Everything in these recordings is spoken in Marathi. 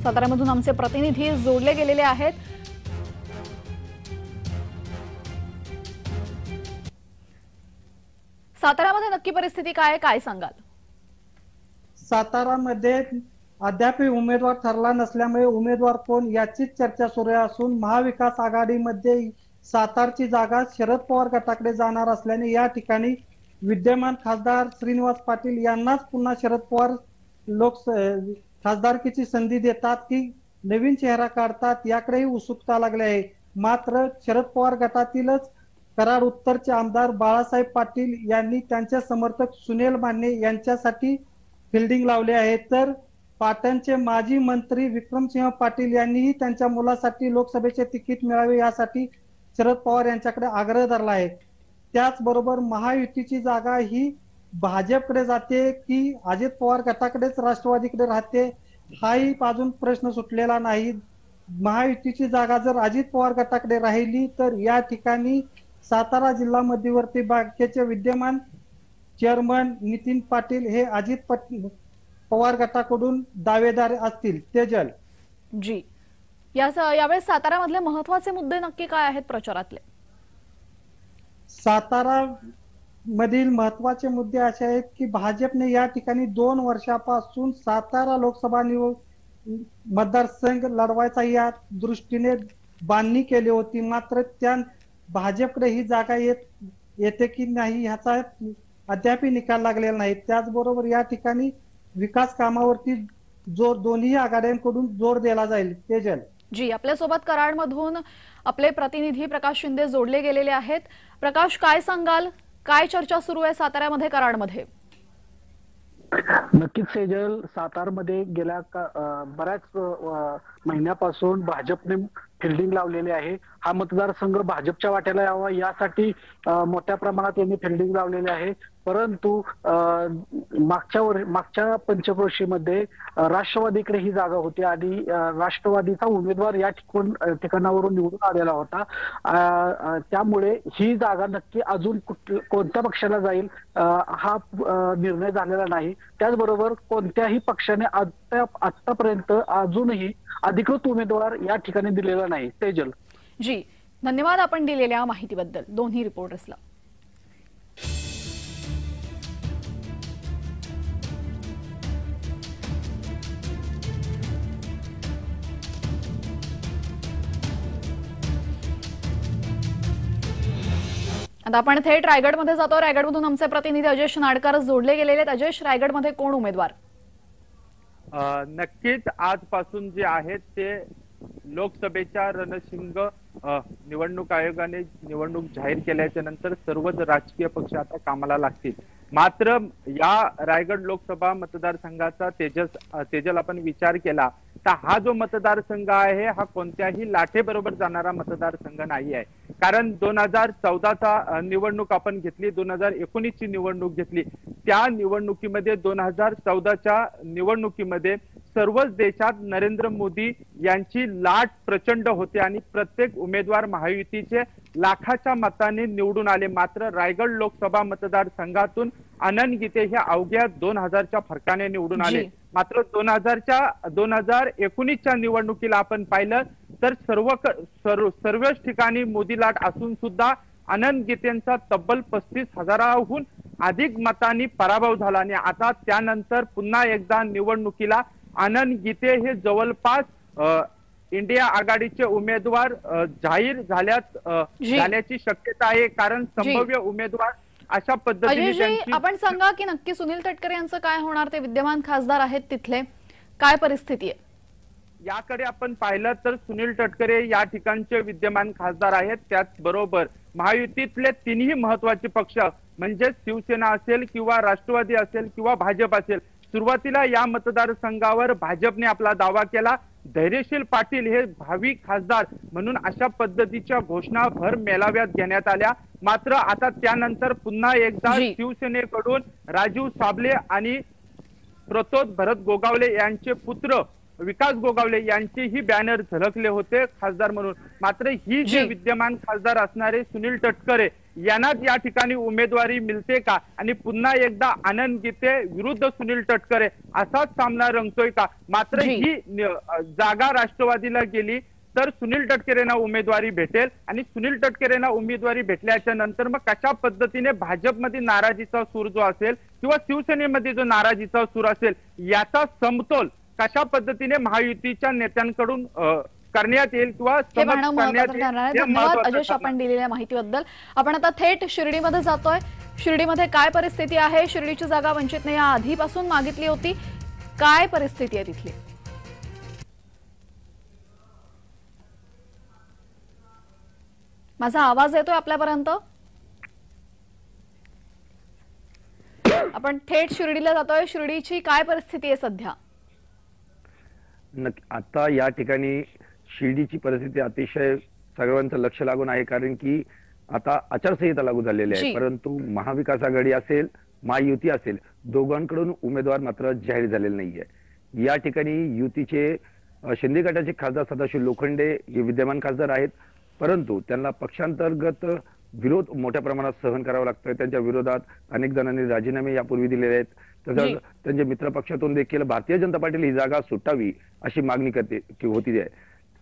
साताऱ्यामधून आमचे प्रतिनिधी जोडले गेलेले आहेत। साताऱ्यामध्ये नक्की परिस्थिती काय सांगाल? सातारामध्ये अद्याप उमेदवार ठरला नसल्यामुळे उमेदवार कोण याचीच चर्चा सुरू असून महाविकास आघाडीमध्ये सातारची जागा शरद पवार गटाकडे जाणार असल्याने या ठिकाणी विद्यमान खासदार श्रीनिवास पाटील यांनाच पुन्हा शरद पवार खासदारकीची संधी देतात की नवीन चेहरा काढतात याकडेही उत्सुकता लागली आहे। मात्र शरद पवार गटातीलच कराड उत्तरचे आमदार बाळासाहेब पाटील यांनी त्यांचे समर्थक सुनील माने यांच्यासाठी फिल्डिंग लावले आहे, तर पाटणचे माजी मंत्री विक्रमसिंह पाटील यांनीही त्यांच्या मुलासाठी लोकसभेचे तिकीट मिळावे यासाठी शरद पवार यांच्याकडे आग्रह धरला आहे। त्याचबरोबर महायुतीची जागा ही भाजपकडे जाते की अजित पवार गटाकडेच राष्ट्रवादीकडे राहते हाही अजून प्रश्न सुटलेला नाही। महायुतीची जागा जर अजित पवार गटाकडे राहिली तर या ठिकाणी सातारा जिल्हा मध्यवर्ती बँकेचे विद्यमान चेअरमन नितीन पाटील हे अजित पवार गटाकडून दावेदार असतील। तेजल जी, यावेळेस साताऱ्यामधले महत्त्वाचे मुद्दे नक्की काय आहेत प्रचारातले? सातारा मधील महत्त्वाचे मुद्दे असे आहेत की भाजपने या ठिकाणी 2 वर्षापासून सातारा लोकसभा मतदारसंघ लढवायचा या दृष्टीने बांधणी केली होती, मात्र त्या भाजपकडे ही जागा येते की नाही ह्याचा अद्याप निकाल लागलेला नाही। त्याचबरोबर या ठिकाणी विकास कामावरती दोन्ही आघाड्यांकडून जोर दिला जाईल। तेजल जी, आपल्यासोबत कराडमधून आपले प्रतिनिधी प्रकाश शिंदे जोडले गेलेले आहेत। प्रकाश, काय सांगाल, काय चर्चा सुरू आहे साताऱ्यामध्ये, कराडमध्ये? नक्कीच सेजल, सातारमध्ये गेल्या बऱ्याच महिन्यापासून भाजपने फिल्डिंग लावलेली आहे। हा मतदारसंघ भाजपच्या वाट्याला यावा यासाठी मोठ्या प्रमाणात यांनी फिल्डिंग लावलेली आहे, परंतु मागच्या पंचक्रोशीमध्ये राष्ट्रवादीकडे ही जागा होती आणि राष्ट्रवादीचा उमेदवार या ठिकाणावरून निवडून आलेला होता। त्यामुळे ही जागा नक्की अजून कोणत्या पक्षाला जाईल हा निर्णय झालेला नाही। त्याचबरोबर कोणत्याही पक्षाने आतापर्यंत अजूनही अधिकृत उमेदवार या ठिकाणी दिलेला नाही। तेजल जी, धन्यवाद आपण दिलेल्या माहितीबद्दल दोन्ही रिपोर्टर्सला। आता आपण थेट रायगडमध्ये जातो। रायगडमधून आमचे प्रतिनिधी अजय नाडकर जोडले गेलेले आहेत। अजय, रायगडमध्ये कोण उमेदवार? नक्कीच आजपासून जे आहेत ते लोकसभेच्या रणशिंग निवडणूक आयोगाने निवडणूक जाहीर केल्याच्या नंतर सर्वच राजकीय पक्ष आता कामाला लागतील। मात्र या रायगड लोकसभा मतदारसंघाचा तेजल आपण विचार केला तर हा जो मतदारसंघ आहे हा कोणत्याही लाटेबरोबर जाणारा मतदारसंघ नाही आहे। कारण 2014चा निवडणूक आपण घेतली, 2019 ची निवडणूक घेतली, त्या निवडणुकीमध्ये 2014च्या निवडणुकीमध्ये सर्वच देशात नरेंद्र मोदी यांची लाट प्रचंड होती आणि प्रत्येक उमेदवार महायुतीचे लाखाच्या मताने निवडून आले। मात्र रायगड लोकसभा मतदारसंघातून आनंद गीते हे अवघ्या 2000च्या फरकाने निवडून आले। मात्र 2019च्या निवडणुकीला आपण पाहिलं तर सर्वच ठिकाणी मोदी लाट असून सुद्धा आनंद गीतेंचा तब्बल 35,000हून अधिक मतांनी पराभव झाला आणि आता त्यानंतर पुन्हा एकदा निवडणुकीला आनंद गीते हे जवळपास इंडिया आघाडीचे उमेदवार जाहीर झाल्याची शक्यता आहे। कारण संभाव्य उमेदवार अशा पद्धतीने आपण सांगा की नक्की सुनील तटकरे यांचं काय होणार? ते विद्यमान खासदार आहेत तिथले, काय परिस्थिती आहे याकडे आपण पाहिलं तर सुनील तटकरे या ठिकाणचे विद्यमान खासदार आहेत। त्याचबरोबर महायुतीतले तिन्ही महत्वाचे पक्ष म्हणजे शिवसेना असेल किंवा राष्ट्रवादी असेल किंवा भाजप असेल, सुरुवातीला या मतदारसंघावर भाजपने आपला दावा केला। धैर्यशील पाटील हे भावी खासदार म्हणून अशा पद्धतीच्या घोषणा भर मेळाव्यात घेण्यात आल्या। मात्र आता त्यानंतर पुन्हा एकदा शिवसेनेकडून राजीव साबळे आणि प्रतोद भरत गोगावले यांचे पुत्र विकास गोगावले यांचेही बॅनर झळकले होते खासदार म्हणून। मात्र ही जे विद्यमान खासदार असणारे सुनील तटकरे यांनाच या ठिकाणी उमेदवारी मिळते का आणि पुन्हा एकदा आनंद गीते विरुद्ध सुनील तटकरे असाच सामना रंगतोय का? मात्र ही जागा राष्ट्रवादीला गेली तर सुनील तटकरेंना उमेदवारी भेटेल आणि सुनील तटकरेंना उमेदवारी भेटल्याच्या नंतर मग कशा पद्धतीने भाजपमध्ये नाराजीचा सूर जो असेल किंवा शिवसेनेमध्ये जो नाराजीचा सूर असेल याचा समतोल कशा पद्धतीने महायुतीच्या नेत्यांकडून करण्यात येईल किंवा धन्यवाद अजय आपण दिलेल्या माहितीबद्दल। आपण आता थेट शिर्डीमध्ये जातोय। शिर्डीमध्ये काय परिस्थिती आहे? शिर्डीची जागा वंचितने या आधीपासून मागितली होती, काय परिस्थिती आहे तिथली? माझा आवाज येतोय आपल्यापर्यंत? आपण थेट शिर्डीला जातोय। शिर्डीची काय परिस्थिती आहे सध्या? आता या ठिकाणी शिर्डीची परिस्थिती अतिशय सर्वांचं लक्ष लागून आहे, कारण की आता आचारसंहिता लागू झालेली आहे, परंतु महाविकास आघाडी असेल महायुती असेल दोघांकडून उमेदवार मात्र जाहीर झालेले नाहीये। या ठिकाणी युतीचे शिंदे गटाचे खासदार सदाशिव लोखंडे हे विद्यमान खासदार आहेत, परंतु त्यांना पक्षांतर्गत विरोध मोठ्या प्रमाणात सहन करावा लागतोय। त्यांच्या विरोधात अनेक जणांनी राजीनामे यापूर्वी दिलेले आहेत, तसंच त्यांच्या मित्र पक्षातून देखील भारतीय जनता पार्टी ही जागा सुटावी अशी मागणी होती आहे।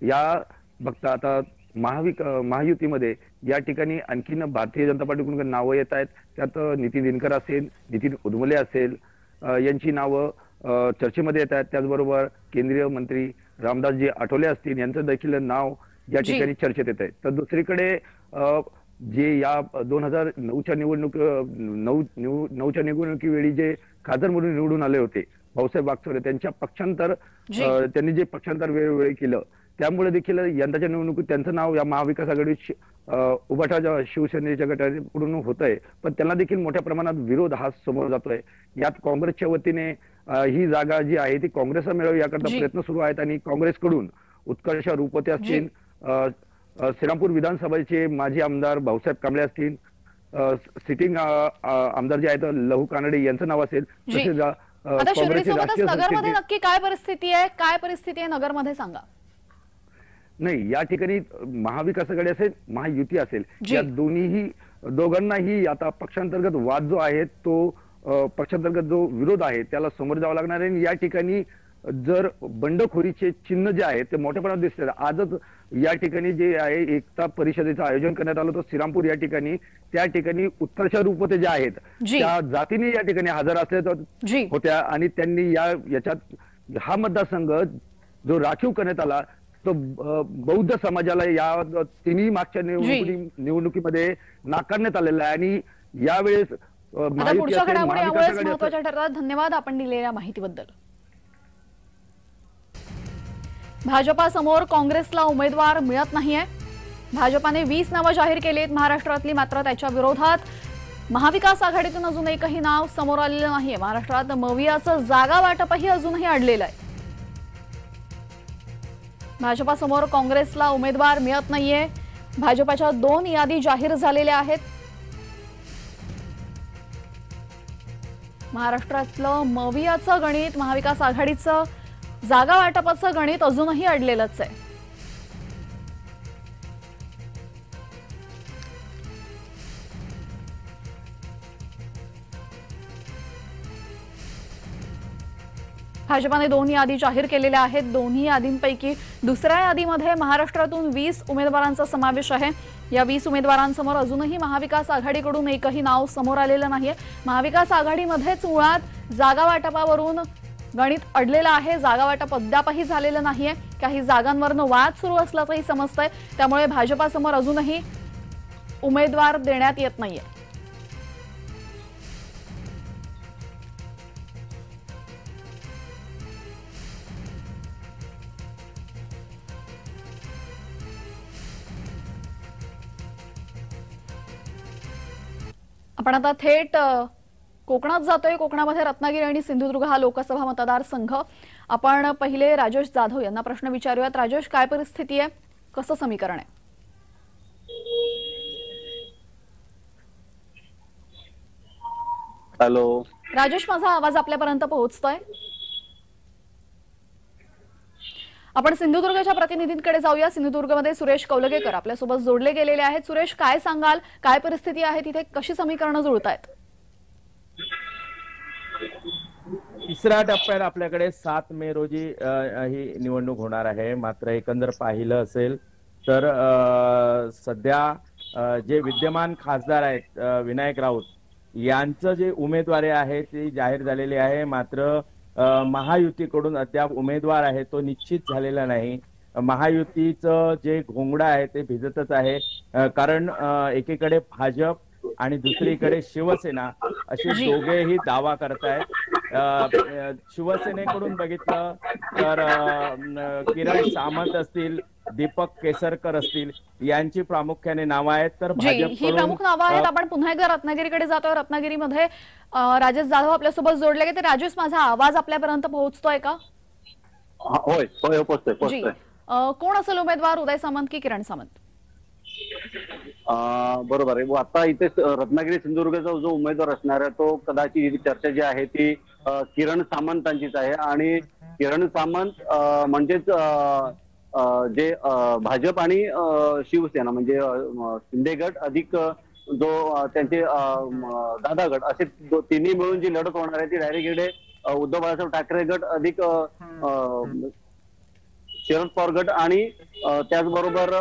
या बघता आता महायुतीमध्ये या ठिकाणी आणखीन भारतीय जनता पार्टीकडून नावं येत आहेत, त्यात नितीन दिनकर असेल, नितीन उदमले असेल यांची नावं चर्चेमध्ये येत आहेत। त्याचबरोबर केंद्रीय मंत्री रामदासजी आठवले असतील यांचं देखील नाव या ठिकाणी चर्चेत येत आहे। तर दुसरीकडे जे या 2009च्या निवडणुकीवेळी जे खासदार म्हणून निवडून आले होते भाऊसाहेब वागचौरे, त्यांच्या त्यांनी जे पक्षांतर वेळोवेळी केलं त्यामुळे देखील यंदाच्या निवडणुकीत त्यांचं नाव या महाविकास आघाडी उभाटा शिवसेनेच्या गटाकडून होत आहे, पण त्यांना देखील मोठ्या प्रमाणात विरोध हा समोर जातोय। यात काँग्रेसच्या वतीने ही जागा जी आहे ती काँग्रेसला मिळावी याकरता प्रयत्न सुरू आहेत आणि काँग्रेसकडून उत्कर्ष रुपते असतील, श्रीरामपूर विधानसभेचे माजी आमदार भाऊसाहेब कांबळे असतील, सिटिंग आमदार जे आहेत लहू कानडे यांचं नाव असेल, तसेच नगरमध्ये नक्की काय परिस्थिती आहे? काय परिस्थिती आहे नगरमध्ये सांगा। नाही, या ठिकाणी महाविकास आघाडी असेल महायुती असेल या दोघांनाही आता पक्षांतर्गत वाद जो आहे तो पक्षांतर्गत जो विरोध आहे त्याला समोर जावं लागणार आहे। या ठिकाणी जर बंडखोरीचे चिन्ह जे आहे ते मोठ्या प्रमाणात दिसतात। आजच या ठिकाणी जे आहे एकता परिषदेचं आयोजन करण्यात आलं होतं श्रीरामपूर या ठिकाणी, त्या ठिकाणी उत्कर्ष रूपते जे आहेत त्या जातीने या ठिकाणी हजर असल्या होत्या आणि त्यांनी याच्यात हा मतदारसंघ जो राखीव करण्यात आला तो बौद्ध समाजाला या तिन्ही मागच्या निवडणुकीमध्ये नाकारण्यात आलेला आहे आणि यावेळेस महत्त्वाच्या ठरतात। धन्यवाद आपण दिलेल्या माहितीबद्दल। भाजपा समोर काँग्रेसला उमेदवार मिळत नाहीये। भाजपाने 20 नावं जाहीर केलीत महाराष्ट्रातली, मात्र त्याच्या विरोधात महाविकास आघाडीतून अजून एकही नाव समोर आलेलं नाहीये। महाराष्ट्रात मवियाचं जागा वाटपही अजूनही अडलेलं आहे। भाजपा समोर काँग्रेसला उमेदवार मिळत नाहीये। भाजपाच्या 2 यादी जाहीर झालेल्या आहेत। महाराष्ट्रातलं मवियाचं गणित, महाविकास आघाडीचं जागा वाटपाचं गणित अजूनही अडलेलंच आहे। भाजपाने 2 यादी जाहीर केलेल्या आहेत। दोन्ही यादींपैकी दुसऱ्या यादीमध्ये महाराष्ट्रातून 20 उमेदवारांचा समावेश आहे। या 20 उमेदवारांसमोर अजूनही महाविकास आघाडीकडून एकही नाव समोर आलेलं नाहीये। महाविकास आघाडीमध्येच मुळात जागा वाटपावरून गणित अडलेलं आहे। जागा वाटप अद्यापही झालेलं नाहीये। काही जागांवरनं वाद सुरू असल्याचंही समजतंय, त्यामुळे भाजपासमोर अजूनही उमेदवार देण्यात येत नाहीये। आपण आता थेट कोकणात जातोय। कोकणामध्ये रत्नागिरी आणि सिंधुदुर्ग हा लोकसभा मतदारसंघ। आपण पहिले राजेश जाधव यांना प्रश्न विचारूयात। राजेश, काय परिस्थिती आहे, कसं समीकरण आहे? हॅलो राजेश, माझा आवाज आपल्यापर्यंत पोहोचतोय? आपण सिंधुदुर्गच्या प्रतिनिधींकडे जाऊया. सिंधुदुर्गमध्ये सुरेश कौलगेकर आपल्यासोबत जोडले गेलेले आहेत. सुरेश, काय सांगाल, काय परिस्थिती आहे तिथे, कशी समीकरणं जुळतायत? तिसऱ्या टप्प्यात आपल्याकडे 7 मे रोजी ही निवडणूक होणार आहे. मात्र एकंदर पाहिलं असेल तर सध्या जे विद्यमान खासदार आहेत विनायक राऊत यांचं जे उमेदवारी आहे ती जाहीर झालेली आहे. मात्र महायुतीकडून अद्याप उमेदवार आहे तो निश्चित झालेला नाही. महायुतीचं जे घोंगडं आहे ते भिजतच आहे. कारण एकीकडे भाजप आणि दुसरीकडे शिवसेना असे दोघेही दावा करतायत. शिवसेनेकडून बघितलं तर किरण सामंत असतील, दीपक केसरकर असतील यांची प्रामुख्याने नावं आहेत. तर ही प्रमुख नावं आहेत. आपण पुन्हा एकदा रत्नागिरीकडे जातोय. रत्नागिरीमध्ये राजेश जाधव आपल्यासोबत जोडले गेले. राजेश, माझा आवाज आपल्यापर्यंत पोहोचतोय का? होय होय, पोहोचतोय. कोण असेल उमेदवार, उदय सामंत की किरण सामंत? बरोबर आहे. आता इथे रत्नागिरी सिंधुदुर्गचा जो उमेदवार असणार आहे तो कदाचित चर्चा जी आहे ती किरण सामंतांचीच आहे. आणि किरण सामंत म्हणजेच जे भाजप आणि शिवसेना म्हणजे शिंदे गट अधिक जो त्यांचे दादा गट असे तिन्ही मिळून जी लढत होणार आहे ती डायरेक्ट इकडे उद्धव बाळासाहेब ठाकरे गट अधिक शरद पवार गट आणि त्याचबरोबर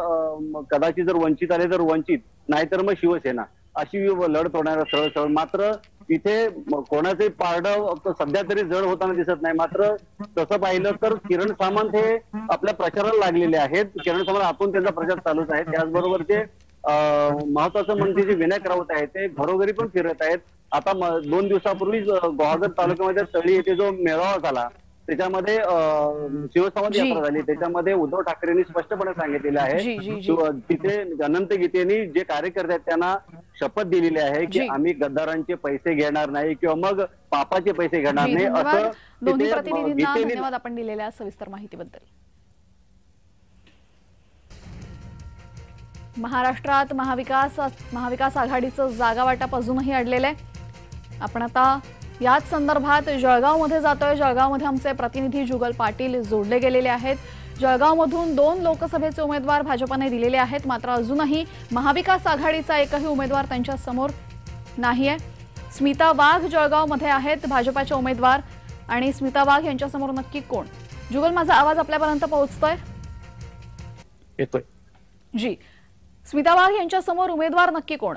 कदाचित जर वंचित आले तर वंचित, नाहीतर मग शिवसेना अशी लढत होणार सरळ सरळ. मात्र इथे कोणाचे पारडं सध्या तरी जड होताना दिसत नाही. मात्र तसं पाहिलं तर किरण सामंत हे आपल्या प्रचाराला लागलेले आहेत. किरण सामंत आतून त्यांचा प्रचार चालूच आहे. त्याचबरोबर ते महत्वाचं म्हणजे जे विनायक राऊत आहे ते घरोघरी पण फिरत आहेत. आता 2 दिवसापूर्वी गुहागर तालुक्यामध्ये तळी येथे जो मेळावा झाला त्याच्यामध्ये शिवसंवाद यात्रा झाली. त्याच्यामध्ये उद्धव ठाकरेंनी स्पष्टपणे सांगितलेले आहे, तिथे अनंत गीतेंनी जे कार्यकर्ते आहेत त्यांना शपथ दिलेली आहे की आम्ही गद्दारांचे पैसे घेणार नाही किंवा मग पापाचे पैसे घेणार नाही असं. दोन्ही प्रतिनिधींना धन्यवाद आपण दिलेल्या सविस्तर माहितीबद्दल. महाराष्ट्रात महाविकास आघाडीचं जागा वाटप अजूनही अडलेलं आहे. आपण आता याच संदर्भात जळगावमध्ये जातोय. जळगावमध्ये आमचे प्रतिनिधी जुगल पाटील जोडले गेलेले आहेत. जळगावमधून 2 लोकसभेचे उमेदवार भाजपने दिलेले आहेत. मात्र अजूनही महाविकास आघाडीचा एकही उमेदवार त्यांच्या समोर नाहीये. स्मिता वाघ जळगावमध्ये आहेत भाजपाच्या उमेदवार. आणि स्मिता वाघ यांच्या समोर नक्की कोण? जुगल, माझा आवाज आपल्यापर्यंत पोहोचतोय? येतोय जी. स्मिता वाघ यांच्या समोर उमेदवार नक्की कोण?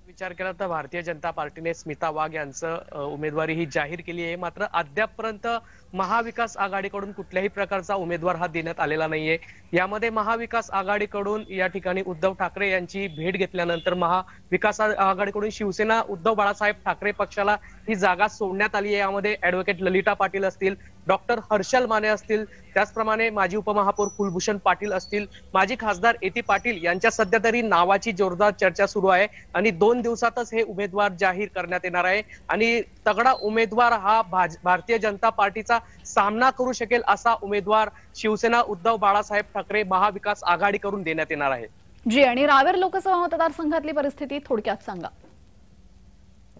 विचार केला तर भारतीय जनता पार्टीने स्मिता वाघ यांचं उमेदवारी ही जाहीर केली आहे. मात्र अद्यापपर्यंत महाविकास आघाडीकडून कुठल्याही प्रकारचा उमेदवार हा देण्यात आलेला नाहीये. यामध्ये महाविकास आघाडीकडून या ठिकाणी उद्धव ठाकरे यांची भेट घेतल्यानंतर महाविकास आघाडीकडून शिवसेना उद्धव बाळासाहेब ठाकरे पक्षाला ही जागा सोडण्यात आली आहे. यामध्ये ऍडव्होकेट ललिता पाटील असतील, डॉक्टर हर्षल माने असतील, त्याचप्रमाणे माजी उपमहापौर कुलभूषण पाटील असतील, माजी खासदार एटी पाटील यांच्या सध्या तरी नावाची जोरदार चर्चा सुरू आहे. आणि 2 दिवसातच हे उमेदवार जाहीर करण्यात येणार आहे. आणि तगडा उमेदवार हा भारतीय जनता पार्टीचा सामना करू शकेल असा उमेदवार शिवसेना उद्धव बाळासाहेब ठाकरे महाविकास आघाडीकडून देण्यात येणार आहे. जी. आणि रावेर लोकसभा मतदारसंघातली परिस्थिती थोडक्यात सांगा.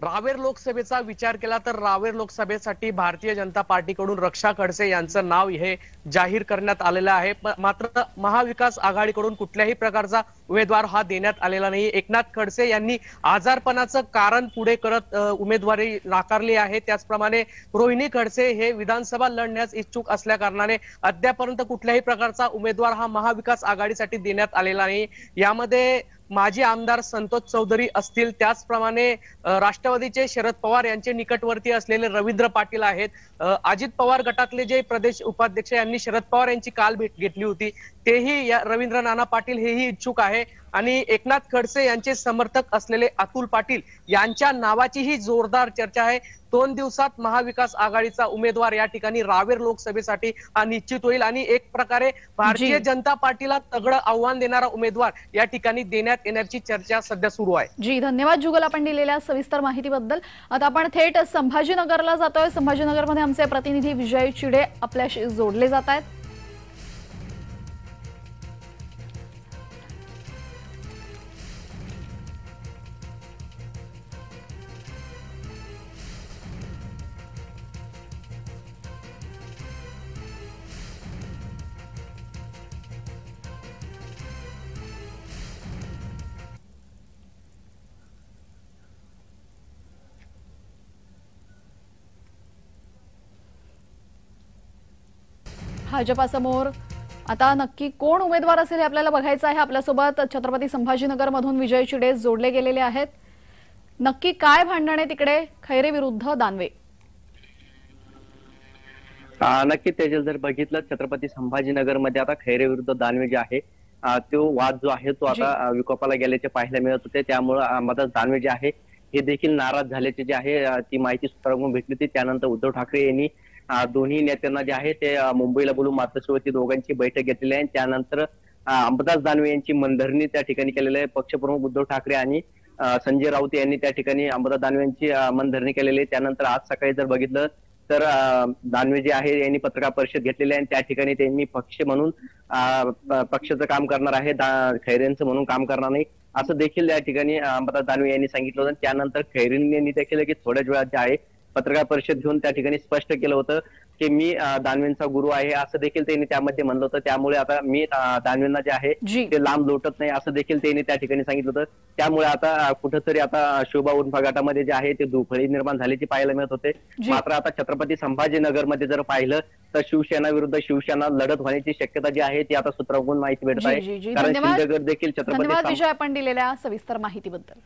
रावेर लोकसभेचा विचार केला तर रावेर लोकसभेसाठी भारतीय जनता पार्टीकडून रक्षा खडसे यांचं नाव हे जाहीर करण्यात आलेलं आहे. मात्र महाविकास आघाडीकडून कुठल्याही प्रकारचा उमेदवार हा देण्यात आलेला नाही. एकनाथ खडसे यांनी आजारपणाचं कारण पुढे करत उमेदवारी नाकारली आहे. त्याचप्रमाणे रोहिणी खडसे हे विधानसभा लढण्यास इच्छुक असल्या कारणाने अद्यापर्यंत कुठल्याही प्रकारचा उमेदवार हा महाविकास आघाडीसाठी देण्यात आलेला नाही. यामध्ये माजी आमदार संतोष चौधरी असतील, त्याचप्रमाणे राष्ट्रवादीचे शरद पवार यांचे निकटवर्ती असलेले रवींद्र पाटील आहेत. अजित पवार गटातले जे प्रदेश उपाध्यक्ष यांनी शरद पवार यांची काल भेट घेतली होती तेही या रवींद्र नाना पाटील हेही इच्छुक आहे. आणि एकनाथ खडसे यांचे समर्थक असलेले अतुल पाटील यांच्या नावाचीही जोरदार चर्चा आहे. 2 दिवसात महाविकास आघाडीचा उमेदवार या ठिकाणी रावेर लोकसभेसाठी हा निश्चित होईल. आणि एक प्रकारे भारतीय जनता पार्टीला तगडं आव्हान देणारा उमेदवार या ठिकाणी देण्यात येण्याची चर्चा सध्या सुरू आहे. जी, धन्यवाद जुगल आपण दिलेल्या सविस्तर माहितीबद्दल. आता आपण थेट संभाजीनगरला जातोय. संभाजीनगरमध्ये आमचे प्रतिनिधी विजय चिडे आपल्याशी जोडले जात आहेत. भाजपासमोर आता नक्की कोण उमेदवार असेल हे आपल्याला बघायचं आहे। आपल्यासोबत छत्रपती संभाजीनगर मधून विजय चिडेस जोडले गेलेले आहेत। नक्की काय भांडण आहे तिकडे खैरे विरुद्ध दानवे? नक्की तेजल, जर बघितलं छत्रपती संभाजीनगर मध्ये आता खैरे विरुद्ध दानवे जे आहे तो वाद जो आहे तो आता विकोपाला गेल्याचे पाहायला मिळत होते। त्यामुळे अंबादास दानवे जे आहे हे देखील नाराज झाल्याचे जे आहे ती माहिती सूत्रांकडून भेटली होती। त्यानंतर उद्धव ठाकरे यांनी दोन्ही नेत्यांना जे आहे ते मुंबईला बोलून मातोश्रीवरती दोघांची बैठक घेतलेली आहे। त्यानंतर अंबादास दानवे यांची मनधरणी त्या ठिकाणी केलेली आहे। पक्षप्रमुख उद्धव ठाकरे आणि संजय राऊत यांनी त्या ठिकाणी अंबादास दानवे यांची मनधरणी केलेली आहे। त्यानंतर आज सकाळी जर बघितलं तर दानवे जे आहे यांनी पत्रकार परिषद घेतलेली आहे। त्या ठिकाणी त्यांनी पक्ष म्हणून पक्षाचं काम करणार आहे, खैरेंचं म्हणून काम करणार नाही असं देखील या ठिकाणी अंबादास दानवे यांनी सांगितलं होतं। त्यानंतर खैरेंनी देखील की थोड्याच वेळात जे आहे पत्रकार परिषद घेऊन त्या ठिकाणी स्पष्ट केलं होतं की मी दानवेंचा गुरु आहे असं देखील त्यांनी त्यामध्ये म्हणलं होतं। त्यामुळे आता मी दानवेंना जे आहे ते लांब लोटत नाही असं देखील त्यांनी त्या ठिकाणी सांगितलं होतं। त्यामुळे आता कुठंतरी आता शोभा उर्फ गटामध्ये जे आहे ते दुफळी निर्माण झाल्याची पाहायला मिळत होते। मात्र आता छत्रपती संभाजीनगर मध्ये जर पाहिलं तर शिवसेना विरुद्ध शिवसेना लढत होण्याची शक्यता जी आहे ती आता सूत्रांकडून माहिती भेटत आहे। कारण शिंदेगड देखील छत्रपती विजय आपण दिलेल्या सविस्तर माहितीबद्दल।